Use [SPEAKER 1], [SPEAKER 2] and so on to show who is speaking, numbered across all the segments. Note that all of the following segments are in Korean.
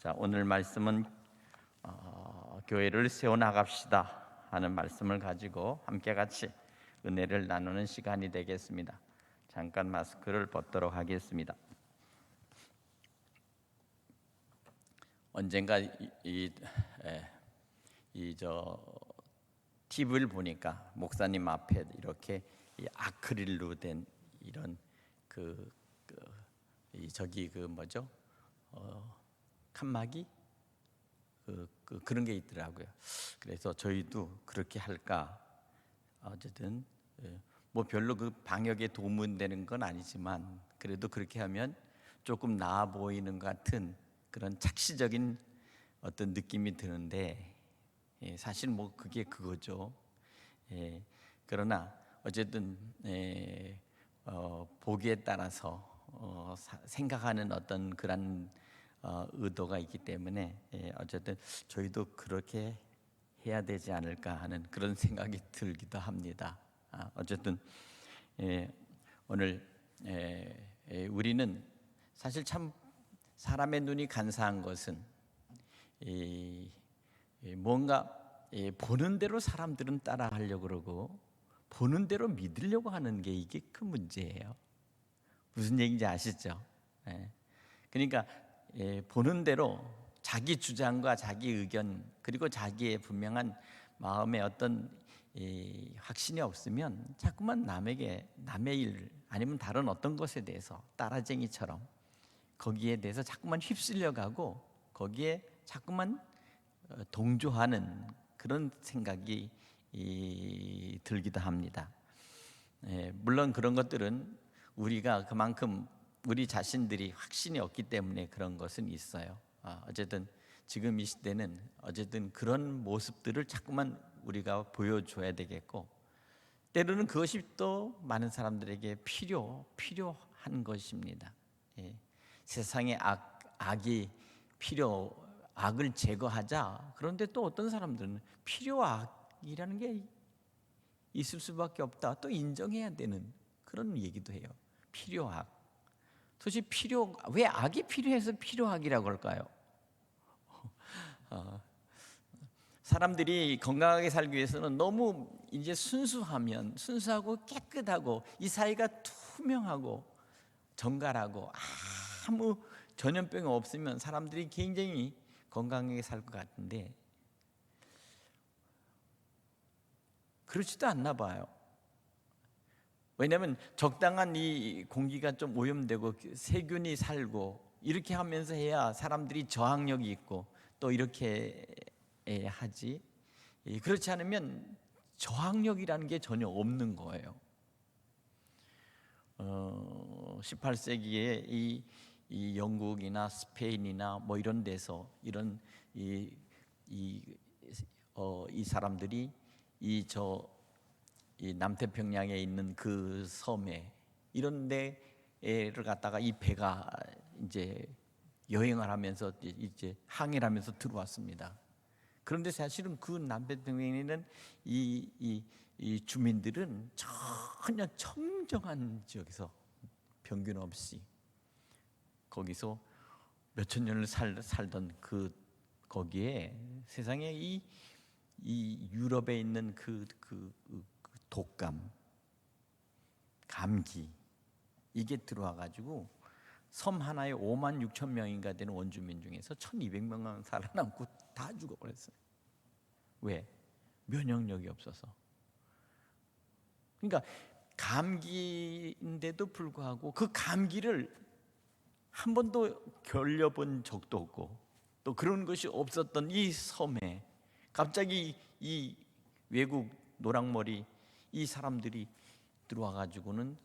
[SPEAKER 1] 자, 오늘 말씀은 교회를 세워나갑시다 하는 말씀을 가지고 함께 같이 은혜를 나누는 시간이 되겠습니다. 잠깐 마스크를 벗도록 하겠습니다. 언젠가 TV를 보니까 목사님 앞에 이렇게 아크릴로 된 이런 뭐죠? 칸막이 그런 게 있더라고요. 그래서 저희도 그렇게 할까. 어쨌든 뭐 별로 그 방역에 도움은 되는 건 아니지만 그래도 그렇게 하면 조금 나아 보이는 것 같은 그런 착시적인 어떤 느낌이 드는데 사실 뭐 그게 그거죠. 그러나 어쨌든 보기에 따라서 생각하는 어떤 그런 의도가 있기 때문에 어쨌든 저희도 그렇게 해야 되지 않을까 하는 그런 생각이 들기도 합니다. 어쨌든 오늘 우리는 사실 참 사람의 눈이 간사한 것은 뭔가 보는 대로 사람들은 따라하려고 그러고 보는 대로 믿으려고 하는 게 이게 큰 문제예요. 무슨 얘기인지 아시죠? 그러니까 보는 대로 자기 주장과 자기 의견 그리고 자기의 분명한 마음에 어떤 확신이 없으면 자꾸만 남의 일 아니면 다른 어떤 것에 대해서 따라쟁이처럼 거기에 대해서 자꾸만 휩쓸려 가고 거기에 자꾸만 동조하는 그런 생각이 들기도 합니다. 물론 그런 것들은 우리가 그만큼 우리 자신들이 확신이 없기 때문에 그런 것은 있어요. 어쨌든 지금 이 시대는 어쨌든 그런 모습들을 자꾸만 우리가 보여줘야 되겠고 때로는 그것이 또 많은 사람들에게 필요한 것입니다. 세상에 악을 제거하자. 그런데 또 어떤 사람들은 필요악이라는 게 있을 수밖에 없다. 또 인정해야 되는 그런 얘기도 해요. 필요악. 도대체 왜 악이 필요해서 필요악이라고 할까요? 사람들이 건강하게 살기 위해서는 너무 이제 순수하고 깨끗하고 이 사이가 투명하고 정갈하고 아무 전염병이 없으면 사람들이 굉장히 건강하게 살 것 같은데 그렇지도 않나 봐요. 왜냐하면 적당한 이 공기가 좀 오염되고 세균이 살고 이렇게 하면서 해야 사람들이 저항력이 있고 또 이렇게 하지. 그렇지 않으면 저항력이라는 게 전혀 없는 거예요. 18세기에 이 영국이나 스페인이나 뭐 이런 데서 이런 이 사람들이 이 남태평양에 있는 그 섬에 이런 데를 갔다가 이 배가 이제 여행을 하면서 이제 항해를 하면서 들어왔습니다. 그런데 사실은 그 남태평양에는 이 주민들은 전혀 청정한 지역에서 병균 없이 거기서 몇천 년을 살던 거기에 세상에 이 유럽에 있는 그 독감, 감기 이게 들어와 가지고 섬 하나에 5만 6천 명인가 되는 원주민 중에서 1,200명만 살아남고 다 죽어버렸어요. 왜? 면역력이 없어서. 그러니까 감기인데도 불구하고 그 감기를 한 번도 걸려본 적도 없고 또 그런 것이 없었던 이 섬에 갑자기 이 외국 노랑머리 이 사람들이 들어와 가지고는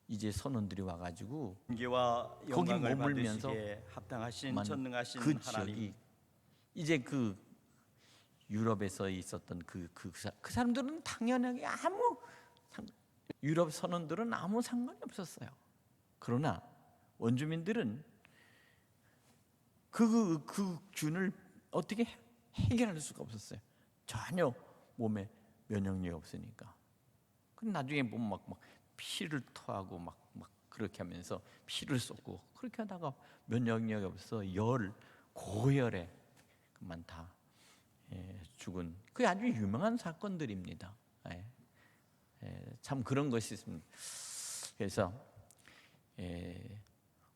[SPEAKER 1] 이제 선원들이 와 가지고
[SPEAKER 2] 존귀와
[SPEAKER 1] 거기
[SPEAKER 2] 영광을
[SPEAKER 1] 머물면서
[SPEAKER 2] 받으시기에 합당하신
[SPEAKER 1] 만
[SPEAKER 2] 전능하신
[SPEAKER 1] 그
[SPEAKER 2] 하나님,
[SPEAKER 1] 지역이 이제 그 유럽에서 있었던 그 사람들은 당연하게 유럽 선원들은 아무 상관이 없었어요. 그러나 원주민들은 그 균을 어떻게 해결할 수가 없었어요. 전혀 몸에 면역력이 없으니까. 그 나중에 보면 막 피를 토하고 막 그렇게 하면서 피를 쏟고 그렇게 하다가 면역력이 없어 고열에 그만 다 죽은 그 아주 유명한 사건들입니다. 참 그런 것이 있습니다. 그래서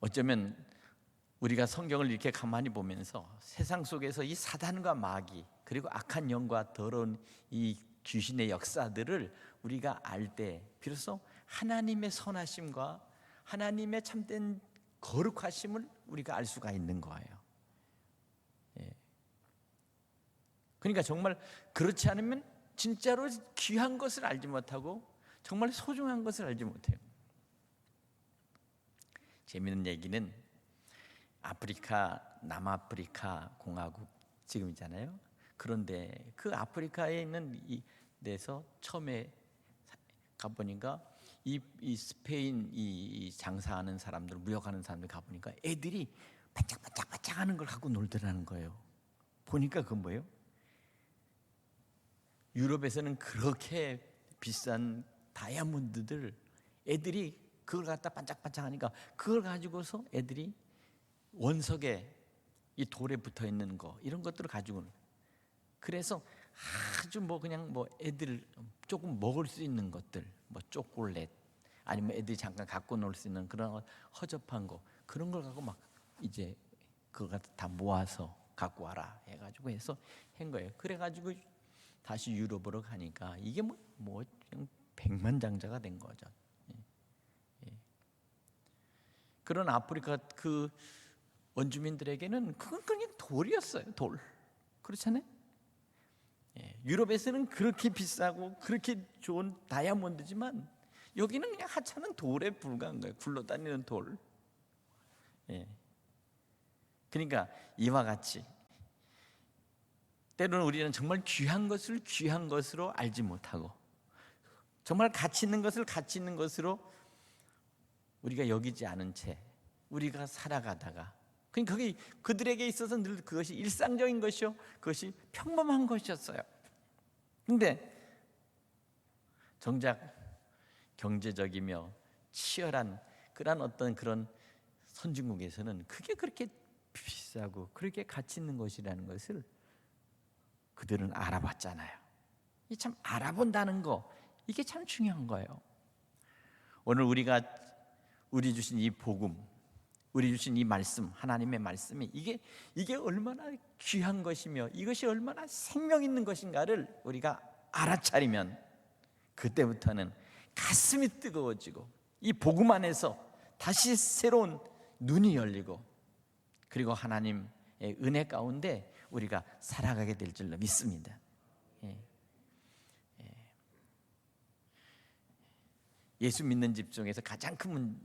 [SPEAKER 1] 어쩌면 우리가 성경을 이렇게 가만히 보면서 세상 속에서 이 사단과 마귀 그리고 악한 영과 더러운 이 귀신의 역사들을 우리가 알 때 비로소 하나님의 선하심과 하나님의 참된 거룩하심을 우리가 알 수가 있는 거예요. 그러니까 정말 그렇지 않으면 진짜로 귀한 것을 알지 못하고 정말 소중한 것을 알지 못해요. 재미있는 얘기는 아프리카 남아프리카 공화국 지금이잖아요. 그런데 그 아프리카에 있는 이 데서 처음에 가보니까 이 스페인 이 장사하는 사람들, 무역하는 사람들 가보니까 애들이 반짝반짝반짝하는 걸 갖고 놀더라는 거예요. 보니까 그건 뭐예요? 유럽에서는 그렇게 비싼 다이아몬드들 애들이 그걸 갖다 반짝반짝하니까 그걸 가지고서 애들이 원석에 이 돌에 붙어 있는 거 이런 것들을 가지고 그래서 아주 뭐 그냥 뭐 애들 조금 먹을 수 있는 것들 뭐 초콜릿 아니면 애들이 잠깐 갖고 놀 수 있는 그런 허접한 거 그런 걸 갖고 막 이제 그걸 갖다 다 모아서 갖고 와라 해가지고 해서 한 거예요. 그래가지고 다시 유럽으로 가니까 이게 뭐 백만장자가 된 거죠. 그런 아프리카 그 원주민들에게는 그건 그냥 돌이었어요. 돌. 그렇잖아요. 유럽에서는 그렇게 비싸고 그렇게 좋은 다이아몬드지만 여기는 그냥 하찮은 돌에 불과한 거예요. 굴러다니는 돌. 그러니까 이와 같이 때로는 우리는 정말 귀한 것을 귀한 것으로 알지 못하고 정말 가치 있는 것을 가치 있는 것으로 우리가 여기지 않은 채 우리가 살아가다가 그러니까 그게 그들에게 있어서 늘 그것이 일상적인 것이요 그것이 평범한 것이었어요. 근데 정작 경제적이며 치열한 그런 어떤 그런 선진국에서는 그게 그렇게 비싸고 그렇게 가치 있는 것이라는 것을 그들은 알아봤잖아요. 이 참 알아본다는 거 이게 참 중요한 거예요. 오늘 우리가 우리 주신 이 복음, 우리 주신 이 말씀, 하나님의 말씀이 이게 얼마나 귀한 것이며 이것이 얼마나 생명 있는 것인가를 우리가 알아차리면 그때부터는 가슴이 뜨거워지고 이 복음 안에서 다시 새로운 눈이 열리고 그리고 하나님의 은혜 가운데 우리가 살아가게 될 줄로 믿습니다. 예수 믿는 집 중에서 가장 큰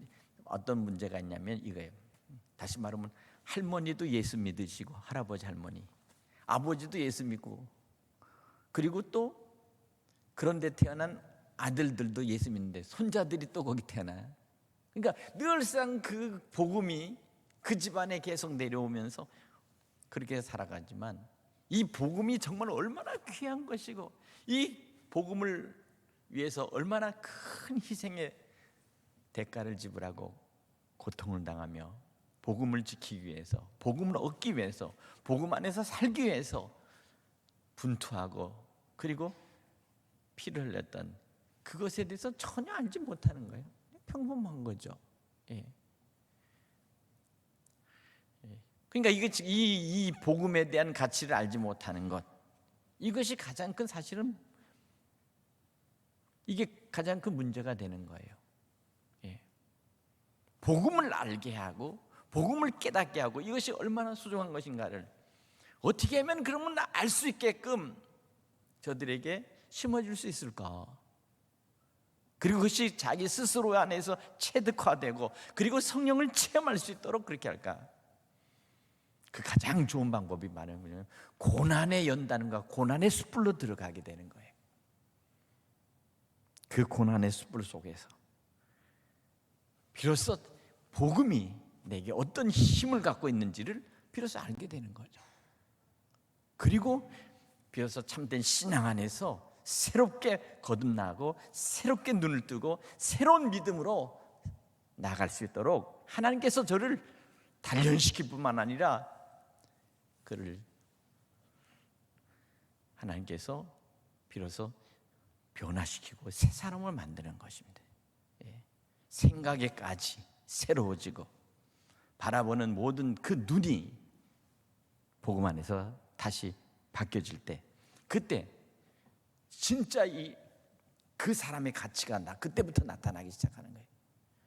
[SPEAKER 1] 어떤 문제가 있냐면 이거예요. 다시 말하면 할머니도 예수 믿으시고 할아버지 할머니 아버지도 예수 믿고 그리고 또 그런데 태어난 아들들도 예수 믿는데 손자들이 또 거기 태어나요. 그러니까 늘상 그 복음이 그 집안에 계속 내려오면서 그렇게 살아가지만 이 복음이 정말 얼마나 귀한 것이고 이 복음을 위해서 얼마나 큰 희생의 대가를 지불하고 고통을 당하며 복음을 지키기 위해서 복음을 얻기 위해서 복음 안에서 살기 위해서 분투하고 그리고 피를 흘렸던 그것에 대해서 전혀 알지 못하는 거예요. 평범한 거죠. 그러니까 이 복음에 대한 가치를 알지 못하는 것 이것이 가장 큰 사실은 이게 가장 큰 문제가 되는 거예요. 복음을 알게 하고 복음을 깨닫게 하고 이것이 얼마나 소중한 것인가를 어떻게 하면 그러면 알 수 있게끔 저들에게 심어줄 수 있을까? 그리고 그것이 자기 스스로 안에서 체득화되고 그리고 성령을 체험할 수 있도록 그렇게 할까? 그 가장 좋은 방법이 뭐냐면 고난의 연단과 고난의 숯불로 들어가게 되는 거예요. 그 고난의 숯불 속에서 비로소 복음이 내게 어떤 힘을 갖고 있는지를 비로소 알게 되는 거죠. 그리고 비로소 참된 신앙 안에서 새롭게 거듭나고 새롭게 눈을 뜨고 새로운 믿음으로 나아갈 수 있도록 하나님께서 저를 단련시킬 뿐만 아니라 그를 하나님께서 비로소 변화시키고 새 사람을 만드는 것입니다. 생각에까지 새로워지고 바라보는 모든 그 눈이 복음 안에서 다시 바뀌어질 때, 그때 진짜 그 사람의 가치가 그때부터 나타나기 시작하는 거예요.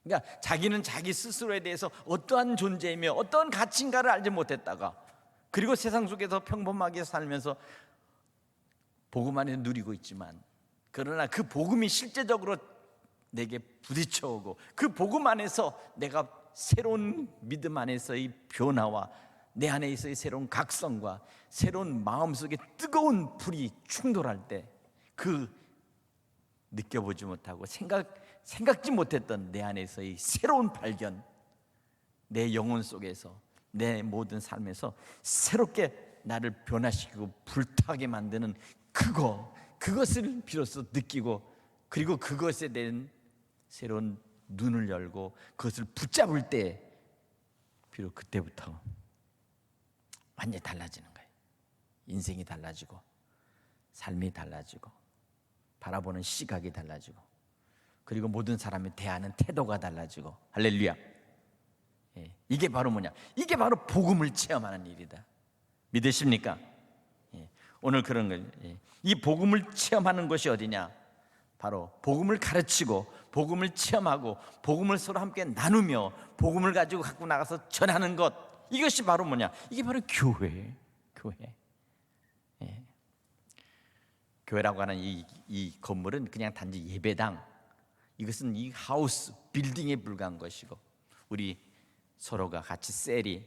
[SPEAKER 1] 그러니까 자기는 자기 스스로에 대해서 어떠한 존재이며 어떠한 가치인가를 알지 못했다가, 그리고 세상 속에서 평범하게 살면서 복음 안에 누리고 있지만, 그러나 그 복음이 실제적으로 내게 부딪혀오고 그 복음 안에서 내가 새로운 믿음 안에서의 변화와 내 안에서의 새로운 각성과 새로운 마음속에 뜨거운 불이 충돌할 때, 그 느껴보지 못하고 생각지 못했던 내 안에서의 새로운 발견, 내 영혼 속에서, 내 모든 삶에서 새롭게 나를 변화시키고 불타게 만드는 그것을 비로소 느끼고, 그리고 그것에 대한 새로운 눈을 열고 그것을 붙잡을 때, 비록 그때부터 완전히 달라지는 거예요. 인생이 달라지고 삶이 달라지고 바라보는 시각이 달라지고, 그리고 모든 사람이 대하는 태도가 달라지고. 할렐루야. 이게 바로 뭐냐? 이게 바로 복음을 체험하는 일이다. 믿으십니까? 오늘 그런 거예요. 이 복음을 체험하는 것이 어디냐? 바로 복음을 가르치고 복음을 체험하고 복음을 서로 함께 나누며 복음을 가지고 갖고 나가서 전하는 것, 이것이 바로 뭐냐? 이게 바로 교회. 교회라고 하는 이 건물은 그냥 단지 예배당, 이것은 이 하우스, 빌딩에 불과한 것이고, 우리 서로가 같이 셀이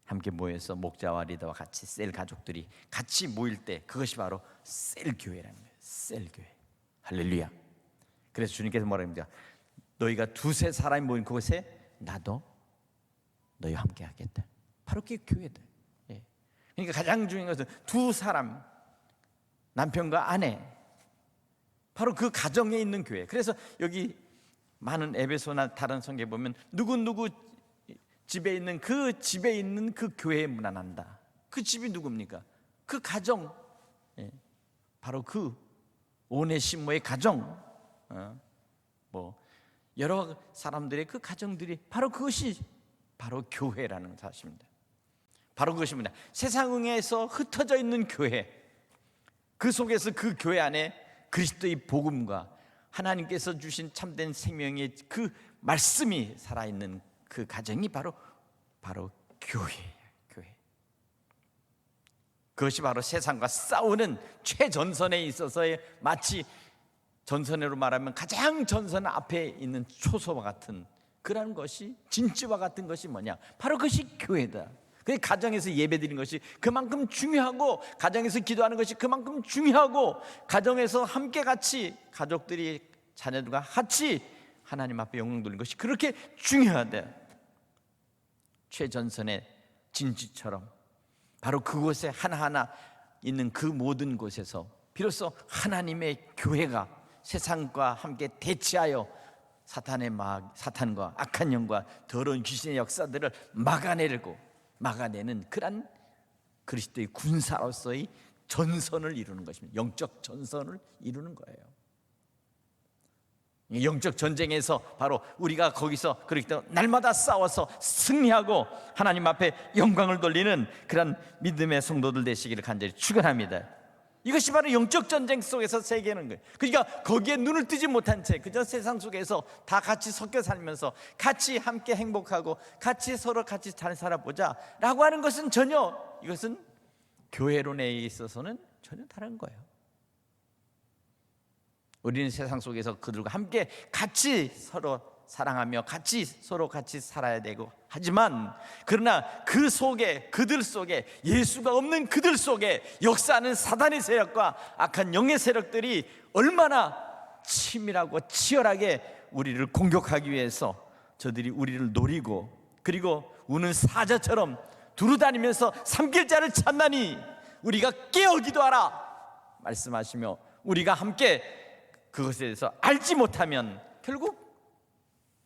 [SPEAKER 1] 함께 모여서 목자와 리더와 같이 셀 가족들이 같이 모일 때, 그것이 바로 셀교회라는 거예요. 셀교회. 할렐루야. 그래서 주님께서 뭐라 합니까? 너희가 두세 사람이 모인 그곳에 나도 너희와 함께 하겠다. 바로 그게 교회다. 그러니까 가장 중요한 것은 두 사람, 남편과 아내, 바로 그 가정에 있는 교회. 그래서 여기 많은 에베소나 다른 성경에 보면 누구 집에 있는 그 교회에 문안한다. 그 집이 누굽니까? 그 가정, 바로 그 오네시모의 가정, 여러 사람들의 그 가정들이 바로 그것이 바로 교회라는 사실입니다. 바로 그것이 뭐냐? 세상에서 흩어져 있는 교회, 그 속에서 그 교회 안에 그리스도의 복음과 하나님께서 주신 참된 생명의 그 말씀이 살아있는 그 가정이 바로 교회예요. 교회. 그것이 바로 세상과 싸우는 최전선에 있어서의, 마치 전선으로 말하면 가장 전선 앞에 있는 초소와 같은 그런 것이, 진지와 같은 것이 뭐냐? 바로 그것이 교회다. 그 가정에서 예배드리는 것이 그만큼 중요하고, 가정에서 기도하는 것이 그만큼 중요하고, 가정에서 함께 같이 가족들이, 자녀들과 같이 하나님 앞에 영광 돌리는 것이 그렇게 중요하다. 최전선의 진지처럼 바로 그곳에 하나하나 있는 그 모든 곳에서 비로소 하나님의 교회가 세상과 함께 대치하여 사탄과 악한 영과 더러운 귀신의 역사들을 막아내는 그런 그리스도의 군사로서의 전선을 이루는 것입니다. 영적 전선을 이루는 거예요. 영적 전쟁에서 바로 우리가 거기서 그렇게 날마다 싸워서 승리하고 하나님 앞에 영광을 돌리는 그런 믿음의 성도들 되시기를 간절히 축원합니다. 이것이 바로 영적 전쟁 속에서 세계는 거예요. 그러니까 거기에 눈을 뜨지 못한 채 그저 세상 속에서 다 같이 섞여 살면서 같이 함께 행복하고 같이 서로 같이 잘 살아보자 라고 하는 것은 이것은 교회론에 있어서는 전혀 다른 거예요. 우리는 세상 속에서 그들과 함께 같이 서로 사랑하며 서로 같이 살아야 되고, 하지만 그러나 그들 속에 예수가 없는 그들 속에 역사하는 사단의 세력과 악한 영의 세력들이 얼마나 치밀하고 치열하게 우리를 공격하기 위해서 저들이 우리를 노리고, 그리고 우는 사자처럼 두루다니면서 삼킬자를 찾나니 우리가 깨어 기도하라 말씀하시며, 우리가 함께 그것에 대해서 알지 못하면 결국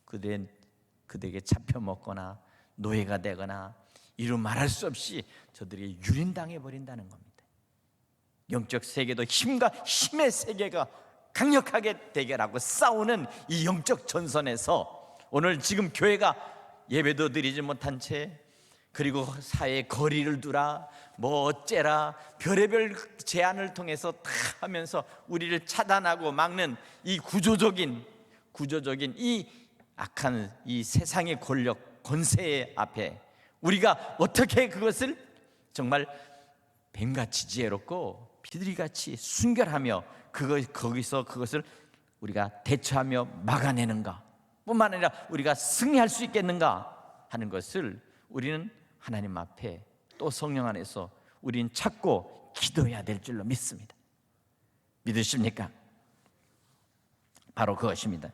[SPEAKER 1] 그들에게 잡혀먹거나 노예가 되거나 이루 말할 수 없이 저들이 유린당해 버린다는 겁니다. 영적 세계도 힘과 힘의 세계가 강력하게 대결하고 싸우는 이 영적 전선에서 오늘 지금 교회가 예배도 드리지 못한 채, 그리고 사회에 거리를 두라, 뭐 어째라, 별의별 제안을 통해서 다 하면서 우리를 차단하고 막는 이 구조적인 이 악한 이 세상의 권력, 권세 앞에 우리가 어떻게 그것을 정말 뱀같이 지혜롭고 비둘기같이 순결하며 거기서 그것을 우리가 대처하며 막아내는가, 뿐만 아니라 우리가 승리할 수 있겠는가 하는 것을 우리는 하나님 앞에 또 성령 안에서 우리는 찾고 기도해야 될 줄로 믿습니다. 믿으십니까? 바로 그것입니다.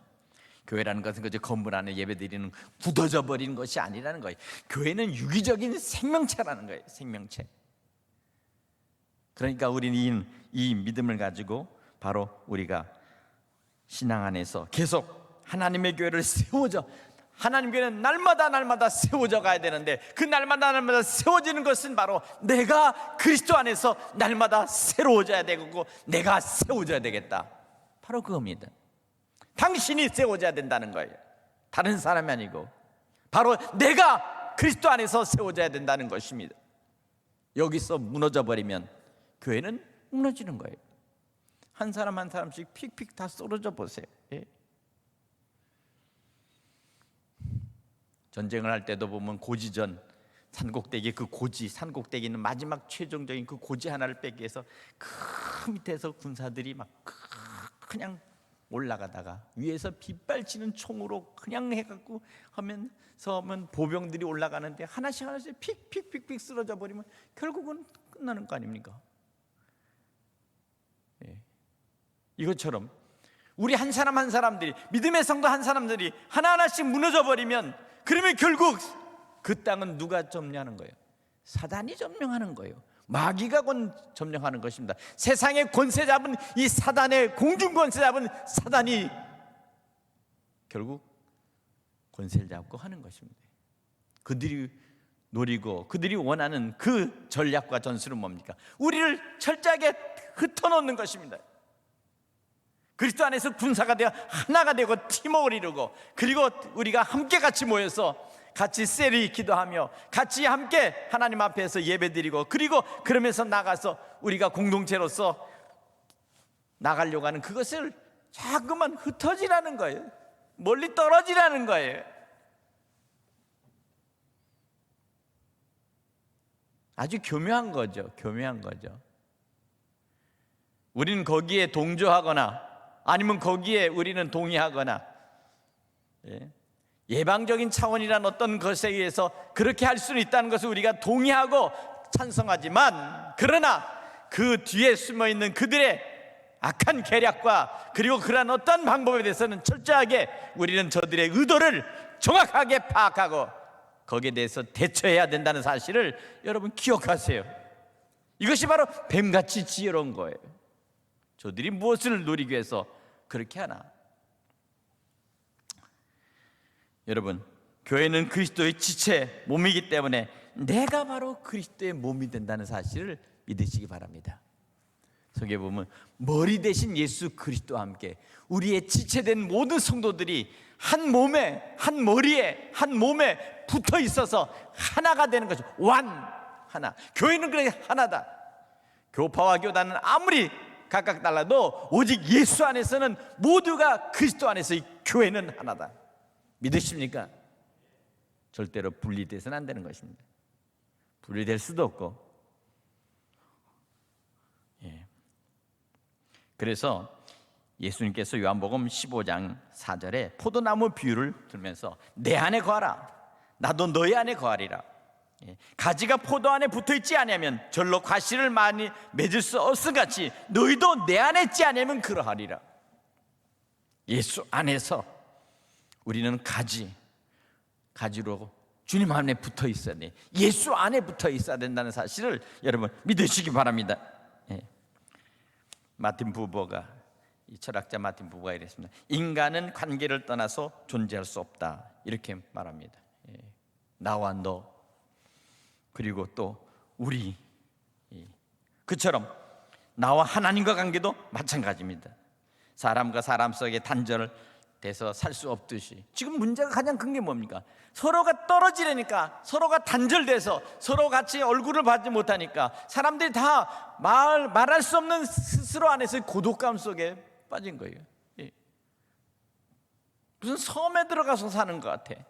[SPEAKER 1] 교회라는 것은 그저 건물 안에 예배드리는 굳어져 버리는 것이 아니라는 거예요. 교회는 유기적인 생명체라는 거예요. 생명체. 그러니까 우리는 이 믿음을 가지고 바로 우리가 신앙 안에서 계속 하나님의 교회를 세워져, 하나님 교회는 날마다 세워져 가야 되는데, 그 날마다 세워지는 것은 바로 내가 그리스도 안에서 날마다 새로워져야 되고 내가 세워져야 되겠다, 바로 그겁니다. 당신이 세워져야 된다는 거예요. 다른 사람이 아니고 바로 내가 그리스도 안에서 세워져야 된다는 것입니다. 여기서 무너져 버리면 교회는 무너지는 거예요. 한 사람 한 사람씩 픽픽 다 쏟아져 보세요. 전쟁을 할 때도 보면 고지전, 산꼭대기, 그 고지, 산꼭대기는 마지막 최종적인 그 고지 하나를 빼기 위해서 그 밑에서 군사들이 막 그냥 올라가다가 위에서 빗발치는 총으로 그냥 해갖고 하면서 보병들이 올라가는데 하나씩 픽픽 쓰러져 버리면 결국은 끝나는 거 아닙니까? 이것처럼 우리 한 사람 한 사람들이, 믿음의 성도 한 사람들이 하나하나씩 무너져 버리면, 그러면 결국 그 땅은 누가 점령하는 거예요? 사단이 점령하는 거예요. 마귀가 점령하는 것입니다. 세상의 권세 잡은 이 사단의 공중 권세 잡은 사단이 결국 권세를 잡고 하는 것입니다. 그들이 노리고 그들이 원하는 그 전략과 전술은 뭡니까? 우리를 철저하게 흩어놓는 것입니다. 그리스도 안에서 군사가 되어 하나가 되고 팀워크를 이루고, 그리고 우리가 함께 같이 모여서 같이 셀이 기도하며 같이 함께 하나님 앞에서 예배드리고, 그리고 그러면서 나가서 우리가 공동체로서 나가려고 하는 그것을 자꾸만 흩어지라는 거예요. 멀리 떨어지라는 거예요. 아주 교묘한 거죠. 교묘한 거죠. 우리는 거기에 동조하거나 아니면 거기에 우리는 동의하거나, 예방적인 차원이란 어떤 것에 의해서 그렇게 할 수는 있다는 것을 우리가 동의하고 찬성하지만, 그러나 그 뒤에 숨어있는 그들의 악한 계략과 그리고 그러한 어떤 방법에 대해서는 철저하게 우리는 저들의 의도를 정확하게 파악하고 거기에 대해서 대처해야 된다는 사실을 여러분 기억하세요. 이것이 바로 뱀같이 지혜로운 거예요. 저들이 무엇을 누리기 위해서 그렇게 하나? 여러분, 교회는 그리스도의 지체, 몸이기 때문에 내가 바로 그리스도의 몸이 된다는 사실을 믿으시기 바랍니다. 속에 보면 머리 대신 예수 그리스도와 함께 우리의 지체된 모든 성도들이 한 몸에, 한 머리에, 한 몸에 붙어 있어서 하나가 되는 거죠. 하나. 교회는 그래 하나다. 교파와 교단은 아무리 각각 달라도 오직 예수 안에서는 모두가 그리스도 안에서 이 교회는 하나다. 믿으십니까? 절대로 분리돼서는 안 되는 것입니다. 분리될 수도 없고. 그래서 예수님께서 요한복음 15장 4절에 포도나무 비유를 들면서 내 안에 거하라, 나도 너희 안에 거하리라. 가지가 포도 안에 붙어있지 않으면 절로 과실을 많이 맺을 수 없음같이 너희도 내 안에 있지 않으면 그러하리라. 예수 안에서 우리는 가지로 주님 안에 붙어 있어야 돼. 예수 안에 붙어 있어야 된다는 사실을 여러분 믿으시기 바랍니다. 마틴 부버가, 이 철학자 마틴 부버가 이랬습니다. 인간은 관계를 떠나서 존재할 수 없다, 이렇게 말합니다. 나와 너, 그리고 또 우리 그처럼 나와 하나님과 관계도 마찬가지입니다. 사람과 사람 속에 단절 돼서 살 수 없듯이 지금 문제가 가장 큰 게 뭡니까? 서로가 떨어지려니까, 서로가 단절돼서 서로 같이 얼굴을 받지 못하니까 사람들이 다 말할 수 없는 스스로 안에서의 고독감 속에 빠진 거예요. 무슨 섬에 들어가서 사는 것 같아.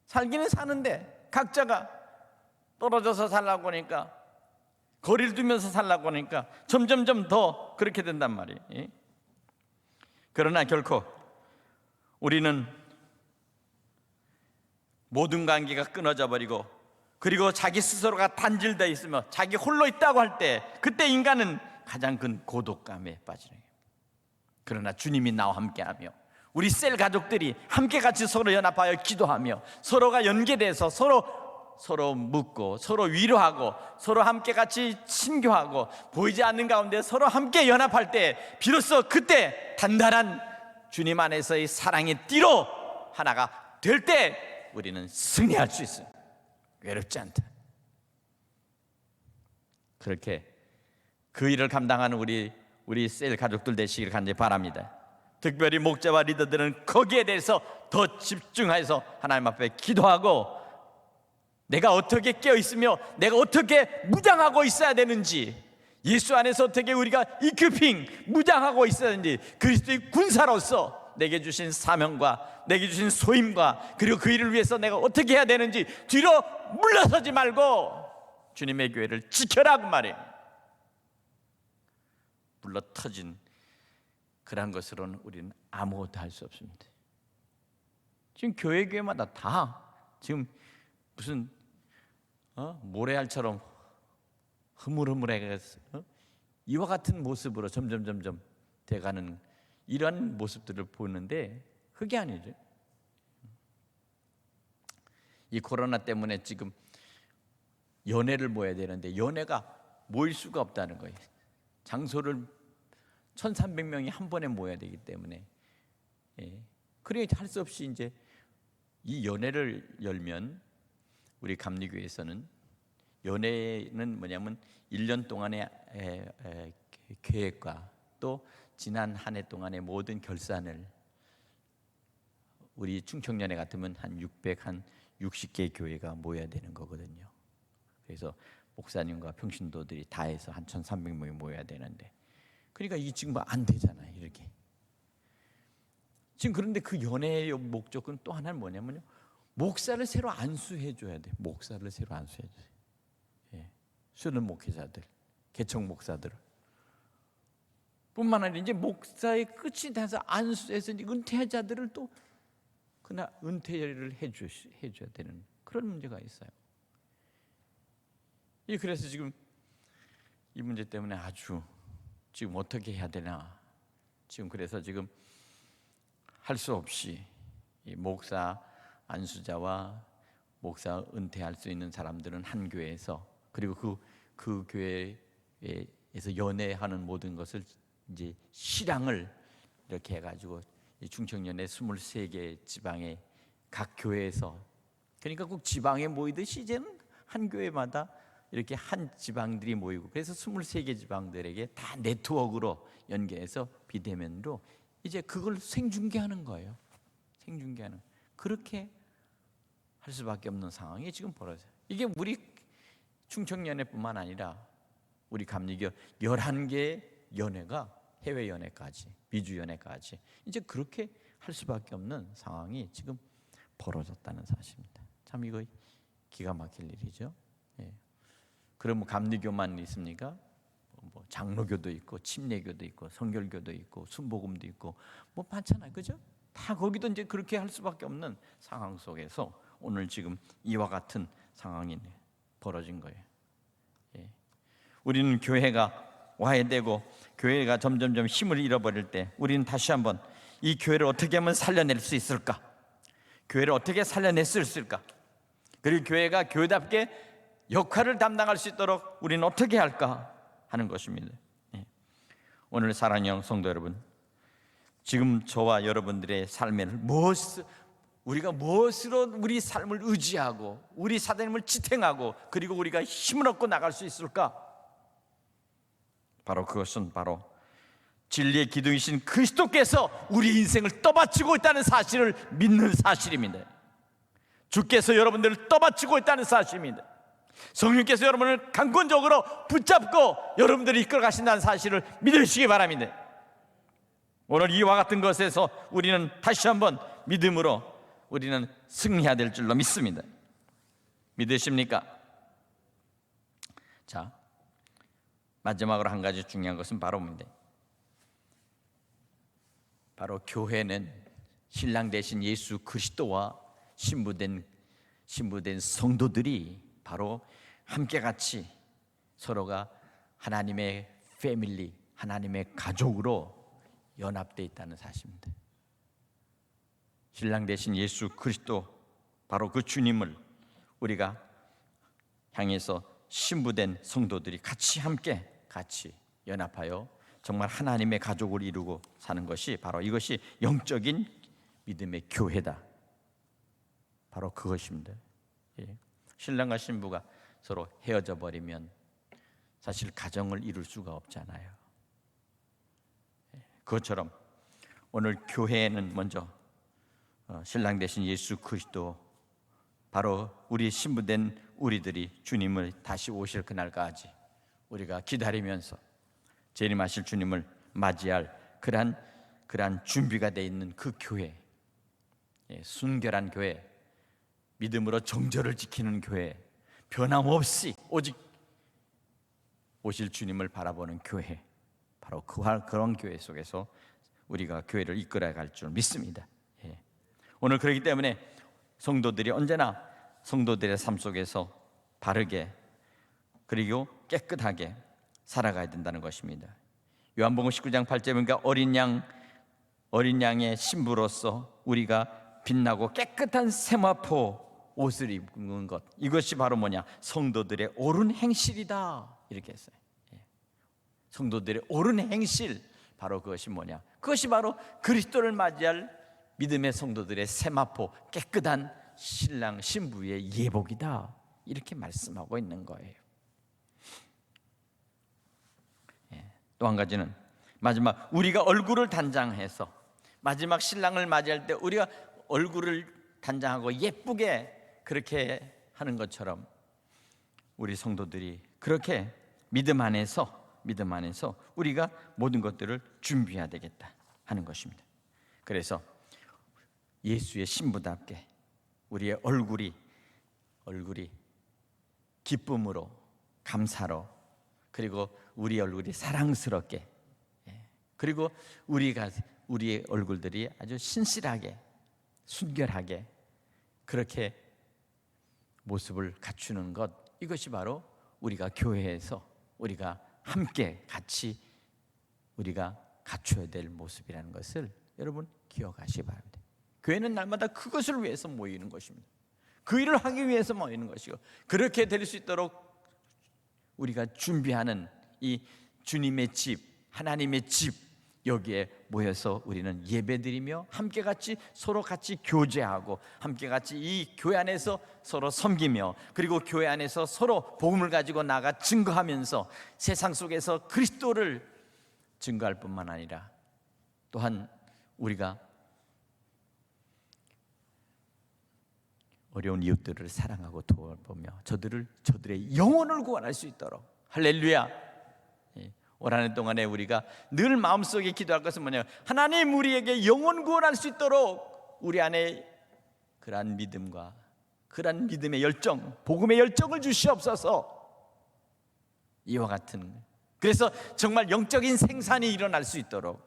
[SPEAKER 1] 살기는 사는데 각자가 떨어져서 살라고 하니까, 거리를 두면서 살라고 하니까 점점점 더 그렇게 된단 말이에요. 그러나 결코 우리는 모든 관계가 끊어져 버리고, 그리고 자기 스스로가 단절되어 있으며 자기 홀로 있다고 할 때, 그때 인간은 가장 큰 고독감에 빠지는 거예요. 그러나 주님이 나와 함께하며 우리 셀 가족들이 함께 같이 서로 연합하여 기도하며 서로가 연계돼서 서로 묻고 서로 위로하고 서로 함께 같이 친교하고 보이지 않는 가운데 서로 함께 연합할 때, 비로소 그때 단단한 주님 안에서의 사랑의 띠로 하나가 될 때 우리는 승리할 수 있어요. 외롭지 않다. 그렇게 그 일을 감당하는 우리 셀 가족들 되시길 간절히 바랍니다. 특별히 목자와 리더들은 거기에 대해서 더 집중해서 하나님 앞에 기도하고, 내가 어떻게 깨어있으며 내가 어떻게 무장하고 있어야 되는지, 예수 안에서 어떻게 우리가 이큐핑 무장하고 있어야 되는지, 그리스도의 군사로서 내게 주신 사명과 내게 주신 소임과 그리고 그 일을 위해서 내가 어떻게 해야 되는지 뒤로 물러서지 말고 주님의 교회를 지켜라 그 말이에요. 물러 터진 그런 것으로는 우리는 아무것도 할 수 없습니다. 지금 교회마다 다 지금 무슨 모래알처럼 흐물흐물해서 이와 같은 모습으로 점점 돼가는 이런 모습들을 보는데, 그게 아니죠. 이 코로나 때문에 지금 연회를 모여야 되는데 연회가 모일 수가 없다는 거예요. 장소를 1,300명이 한 번에 모여야 되기 때문에, 그래 할 수 없이 이제 이 연회를 열면, 우리 감리교회에서는 연회는 뭐냐면 1년 동안의 계획과 또 지난 한 해 동안의 모든 결산을, 우리 충청연회 같으면 한 60개 교회가 모여야 되는 거거든요. 그래서 목사님과 평신도들이 다 해서 한 1,300명이 모여야 되는데, 그러니까 이게 지금 안 되잖아요, 이렇게. 지금 그런데 그 연회의 목적은 또 하나는 뭐냐면요, 목사를 새로 안수해 줘야 돼. 목사를 새로 안수해 줘요. 수련 목회자들, 개척 목사들 뿐만 아니라 이제 목사의 끝이 돼서 안수해서 은퇴자들을 또 그날 은퇴를 해줘야 되는 그런 문제가 있어요. 그래서 지금 이 문제 때문에 아주 지금 어떻게 해야 되나, 지금 그래서 지금 할 수 없이 이 목사 안수자와 목사 은퇴할 수 있는 사람들은 한 교회에서, 그리고 그 교회에서 연회하는 모든 것을 이제 실향을 이렇게 해가지고 충청연회 23개 지방의 각 교회에서, 그러니까 꼭 지방에 모이듯이 이제는 한 교회마다 이렇게 한 지방들이 모이고, 그래서 23개 지방들에게 다 네트워크로 연계해서 비대면으로 이제 그걸 생중계하는 거예요. 생중계하는, 그렇게 할 수밖에 없는 상황이 지금 벌어져요. 이게 우리 충청연회뿐만 아니라 우리 감리교 11개 연회가 해외 연회까지, 미주 연회까지 이제 그렇게 할 수밖에 없는 상황이 지금 벌어졌다는 사실입니다. 참 이거 기가 막힐 일이죠. 그럼 감리교만 있습니까? 뭐 장로교도 있고 침례교도 있고 성결교도 있고 순복음도 있고 뭐 많잖아요, 그죠? 다 거기도 이제 그렇게 할 수밖에 없는 상황 속에서 오늘 지금 이와 같은 상황이 벌어진 거예요. 우리는 교회가 와해되고 교회가 점점점 힘을 잃어버릴 때, 우리는 다시 한번 이 교회를 어떻게 하면 살려낼 수 있을까? 교회를 어떻게 살려낼 수 있을까? 그리고 교회가 교회답게 역할을 담당할 수 있도록 우리는 어떻게 할까 하는 것입니다. 오늘 사랑하는 성도 여러분, 지금 저와 여러분들의 삶에는 우리가 무엇으로 우리 삶을 의지하고 우리 사장님을 지탱하고 그리고 우리가 힘을 얻고 나갈 수 있을까? 바로 그것은 바로 진리의 기둥이신 그리스도께서 우리 인생을 떠받치고 있다는 사실을 믿는 사실입니다. 주께서 여러분들을 떠받치고 있다는 사실입니다. 성령께서 여러분을 강권적으로 붙잡고 여러분들을 이끌어 가신다는 사실을 믿으시기 바랍니다. 오늘 이와 같은 것에서 우리는 다시 한번 믿음으로 우리는 승리해야 될 줄로 믿습니다. 믿으십니까? 자, 마지막으로 한 가지 중요한 것은 바로 뭡니다? 바로 교회는 신랑 되신 예수 그리스도와 신부된 성도들이 바로 함께 같이 서로가 하나님의 패밀리, 하나님의 가족으로 연합되어 있다는 사실입니다. 신랑 되신 예수 그리스도, 바로 그 주님을 우리가 향해서 신부된 성도들이 함께 연합하여 정말 하나님의 가족을 이루고 사는 것이 바로 이것이 영적인 믿음의 교회다. 바로 그것입니다. 신랑과 신부가 서로 헤어져 버리면 사실 가정을 이룰 수가 없잖아요. 그것처럼 오늘 교회에는 먼저 신랑 되신 예수 그리스도, 바로 우리 신부된 우리들이 주님을 다시 오실 그날까지 우리가 기다리면서 재림하실 주님을 맞이할 그러한 준비가 되어 있는 그 교회, 순결한 교회, 믿음으로 정절을 지키는 교회, 변함없이 오직 오실 주님을 바라보는 교회, 바로 그런 교회 속에서 우리가 교회를 이끌어갈 줄 믿습니다. 오늘 그렇기 때문에 성도들이 언제나 성도들의 삶 속에서 바르게 그리고 깨끗하게 살아가야 된다는 것입니다. 요한복음 19장 8절에 보니까 어린 양의 신부로서 우리가 빛나고 깨끗한 세마포 옷을 입는 것, 이것이 바로 뭐냐? 성도들의 옳은 행실이다, 이렇게 했어요. 성도들의 옳은 행실, 바로 그것이 뭐냐? 그것이 바로 그리스도를 맞이할 믿음의 성도들의 세마포, 깨끗한 신랑 신부의 예복이다, 이렇게 말씀하고 있는 거예요. 또 한 가지는 마지막, 우리가 얼굴을 단장해서 마지막 신랑을 맞이할 때 우리가 얼굴을 단장하고 예쁘게 그렇게 하는 것처럼 우리 성도들이 그렇게 믿음 안에서 우리가 모든 것들을 준비해야 되겠다 하는 것입니다. 그래서 예수의 신부답게 우리의 얼굴이 기쁨으로, 감사로, 그리고 우리 얼굴이 사랑스럽게, 그리고 우리의 얼굴들이 아주 신실하게, 순결하게 그렇게 모습을 갖추는 것, 이것이 바로 우리가 교회에서 우리가 함께 같이 우리가 갖춰야 될 모습이라는 것을 여러분 기억하시기 바랍니다. 교회는 날마다 그것을 위해서 모이는 것입니다. 그 일을 하기 위해서 모이는 것이고, 그렇게 될 수 있도록 우리가 준비하는 이 주님의 집, 하나님의 집, 여기에 모여서 우리는 예배드리며 함께 같이 서로 같이 교제하고 함께 같이 이 교회 안에서 서로 섬기며, 그리고 교회 안에서 서로 복음을 가지고 나가 증거하면서 세상 속에서 그리스도를 증거할 뿐만 아니라 또한 우리가 어려운 이웃들을 사랑하고 도와보며 저들의 영혼을 구원할 수 있도록, 할렐루야. 올 한 해 동안에 우리가 늘 마음속에 기도할 것은 뭐냐? 하나님, 우리에게 영혼 구원할 수 있도록 우리 안에 그러한 믿음과 그러한 믿음의 열정, 복음의 열정을 주시옵소서. 이와 같은, 그래서 정말 영적인 생산이 일어날 수 있도록.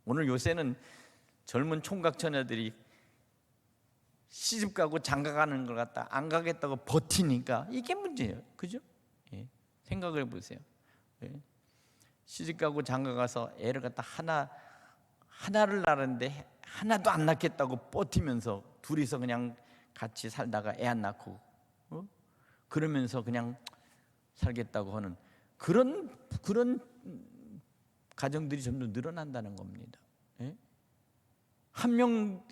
[SPEAKER 1] 오늘 요새는 젊은 총각 처녀들이 시집가고 장가가는 걸 갖다 안 가겠다고 버티니까 이게 문제예요. 그죠? 생각을 해보세요. 시집가고 장가가서 애를 갖다 하나를 낳았는데 하나도 안 낳겠다고 버티면서 둘이서 그냥 같이 살다가 애 안 낳고 그러면서 그냥 살겠다고 하는 그런 가정들이 점점 늘어난다는 겁니다. 한 명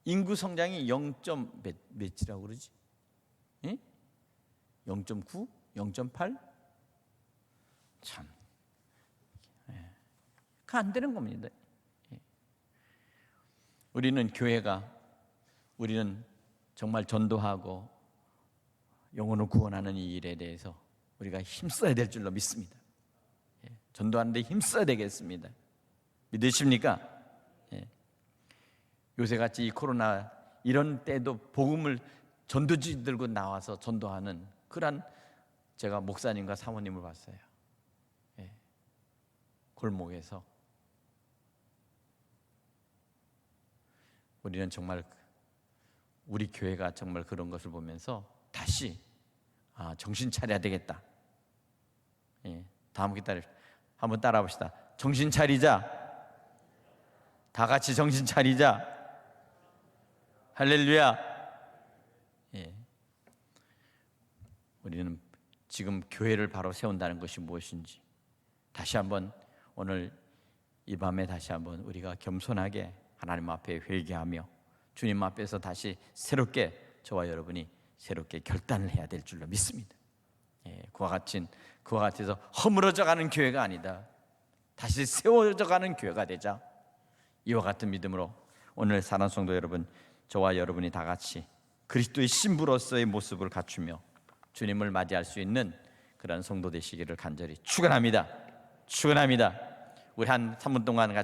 [SPEAKER 1] 인구 성장이 0. 몇이라고 그러지? 예? 0.9? 0.8? 참, 그 안 되는 겁니다. 우리는 우리는 정말 전도하고 영혼을 구원하는 이 일에 대해서 우리가 힘써야 될 줄로 믿습니다. 전도하는데 힘써야 되겠습니다. 믿으십니까? 요새같이 이 코로나 이런 때도 복음을 전도지 들고 나와서 전도하는 그런 제가 목사님과 사모님을 봤어요. 골목에서. 우리는 정말 우리 교회가 정말 그런 것을 보면서 다시 정신 차려야 되겠다. 다음 기다려 한번 따라 봅시다. 정신 차리자. 다 같이 정신 차리자. 할렐루야. 우리는 지금 교회를 바로 세운다는 것이 무엇인지 다시 한번 오늘 이 밤에 다시 한번 우리가 겸손하게 하나님 앞에 회개하며 주님 앞에서 다시 새롭게 저와 여러분이 새롭게 결단을 해야 될 줄로 믿습니다. 그와 같아서 허물어져가는 교회가 아니다. 다시 세워져가는 교회가 되자. 이와 같은 믿음으로 오늘 사랑하는 성도 여러분, 저와 여러분이 다 같이 그리스도의 신부로서의 모습을 갖추며 주님을 맞이할 수 있는 그런 성도 되시기를 간절히 축원합니다. 우리 한 3분 동안 같이